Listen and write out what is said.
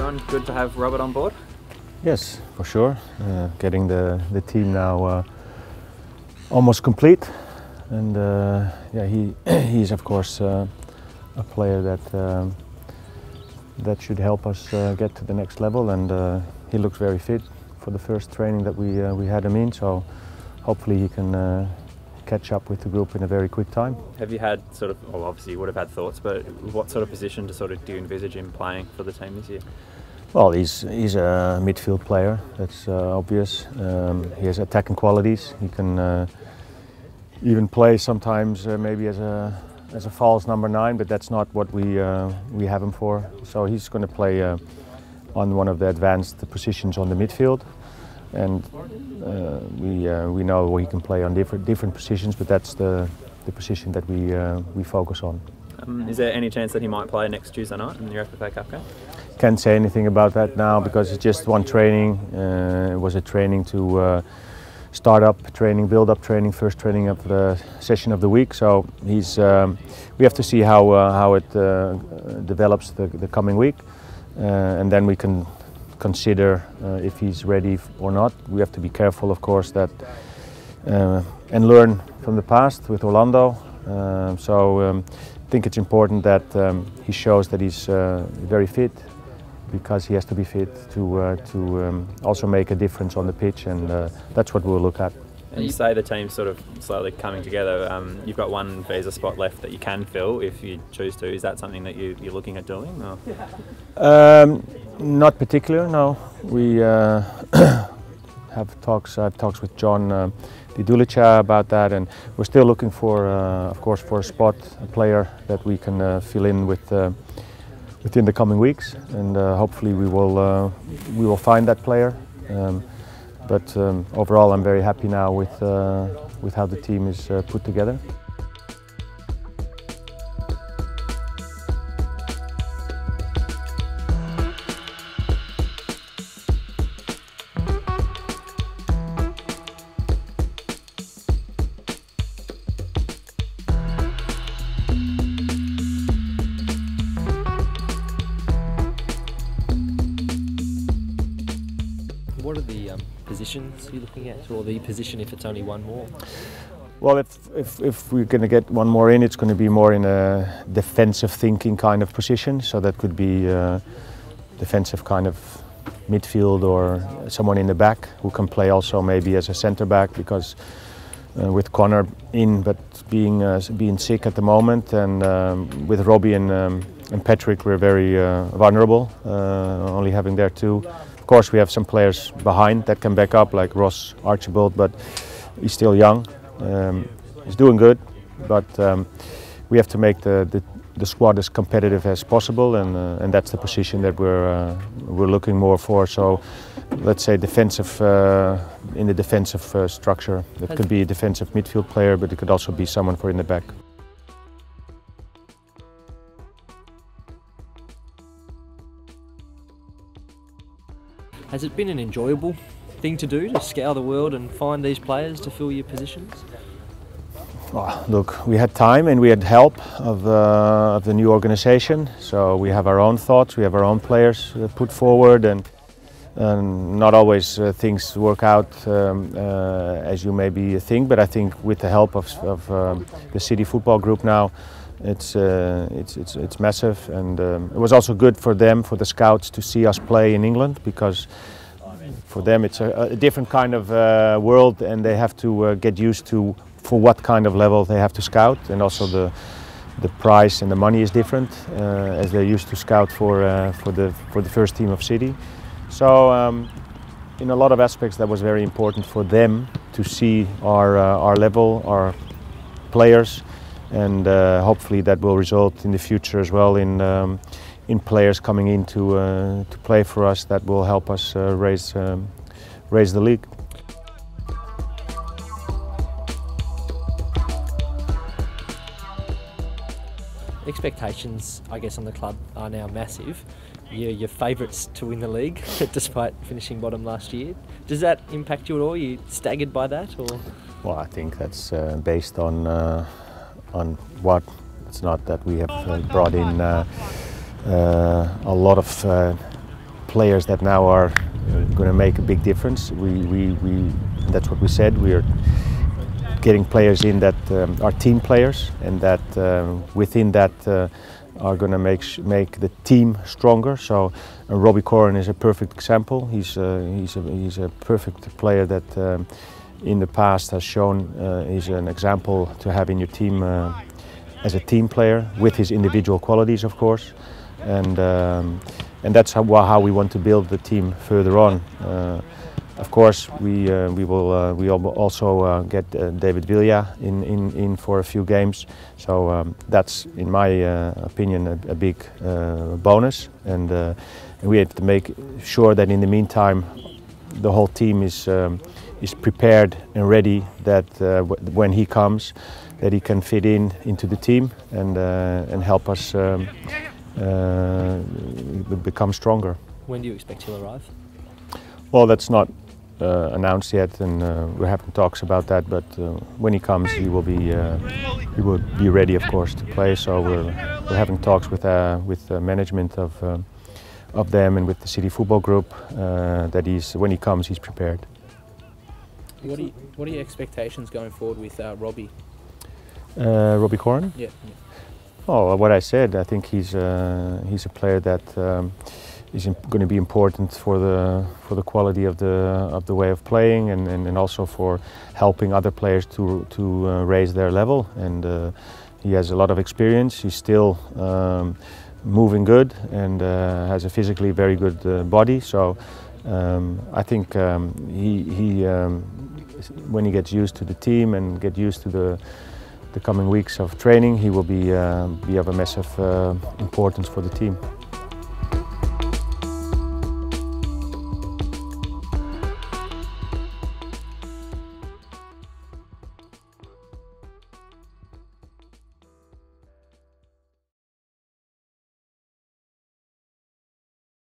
everyone. Good to have Robert on board. Yes, for sure. Getting the team now almost complete, and yeah, he's of course a player that should help us get to the next level, and he looks very fit for the first training that we had him in. So hopefully he can catch up with the group in a very quick time. Have you had sort of, well, obviously you would have had thoughts, but what sort of position do you envisage him playing for the team this year? Well, he's a midfield player, that's obvious. He has attacking qualities. He can even play sometimes maybe as a false number 9, but that's not what we have him for. So he's going to play on one of the advanced positions on the midfield, and we know he can play on different positions, but that's the position that we focus on. Is there any chance that he might play next Tuesday night in the FA Cup game? Can't say anything about that now because it's just one training. It was a training to start up training, build up training, first training of the session of the week. So he's. We have to see how it develops the coming week, and then we can consider if he's ready or not. We have to be careful, of course, that and learn from the past with Orlando. I think it's important that he shows that he's very fit, because he has to be fit to also make a difference on the pitch, and that's what we'll look at. And you say the team's sort of slowly coming together. You've got one visa spot left that you can fill if you choose to. Is that something that you're looking at doing? Or? Not particular, no. We have talks. I have talks with John Didulica about that, and we're still looking for, of course, for a player that we can fill in with. Within the coming weeks, and hopefully we will find that player. But overall, I'm very happy now with how the team is put together. What are the positions you're looking at, or the position if it's only one more? Well, if we're going to get one more in, it's going to be more in a defensive thinking kind of position. So that could be defensive kind of midfield, or someone in the back who can play also maybe as a centre back, because with Connor in but being sick at the moment, and with Robbie and Patrick, we're very vulnerable, only having there 2. Of course, we have some players behind that can back up, like Ross Archibald, but he's still young. He's doing good, but we have to make the squad as competitive as possible, and that's the position that we're looking more for. So, let's say defensive, in the defensive structure. It could be a defensive midfield player, but it could also be someone for in the back. Has it been an enjoyable thing to do, to scour the world and find these players to fill your positions? Well, look, we had time and we had help of the new organisation, so we have our own thoughts, we have our own players put forward, and not always things work out as you maybe think, but I think with the help of the City Football Group now, it's massive, and it was also good for them, for the scouts, to see us play in England, because for them it's a different kind of world, and they have to get used to for what kind of level they have to scout, and also the price and the money is different as they're used to scout for the first team of City. So in a lot of aspects that was very important for them to see our level, our players, and hopefully that will result in the future as well in players coming in to play for us that will help us raise the league. Expectations, I guess, on the club are now massive. You're your favourites to win the league, despite finishing bottom last year. Does that impact you at all? Are you staggered by that, or? Well, I think that's based on what. It's not that we have brought in a lot of players that now are going to make a big difference. That's what we said. We are getting players in that are team players, and that within that are going to make the team stronger. So Robert Koren is a perfect example. He's a perfect player that in the past has shown he's an example to have in your team as a team player, with his individual qualities, of course, and that's how we want to build the team further on. Of course, we will also get David Villa in for a few games, so that's, in my opinion, a big bonus, and we have to make sure that in the meantime the whole team is prepared and ready, that when he comes, that he can fit into the team and help us become stronger. When do you expect he'll arrive? Well, that's not announced yet, and we're having talks about that. But when he comes, he will be ready, of course, to play. So we're having talks with the management of them and with the City Football Group, that when he comes, he's prepared. What are your expectations going forward with Robbie? Robert Koren? Yeah. Oh, what I said. I think he's a player that is going to be important for the quality of the way of playing, and also for helping other players to raise their level. And he has a lot of experience. He's still moving good, and has a physically very good body. So I think when he gets used to the team and get used to the coming weeks of training, he will be of a massive importance for the team.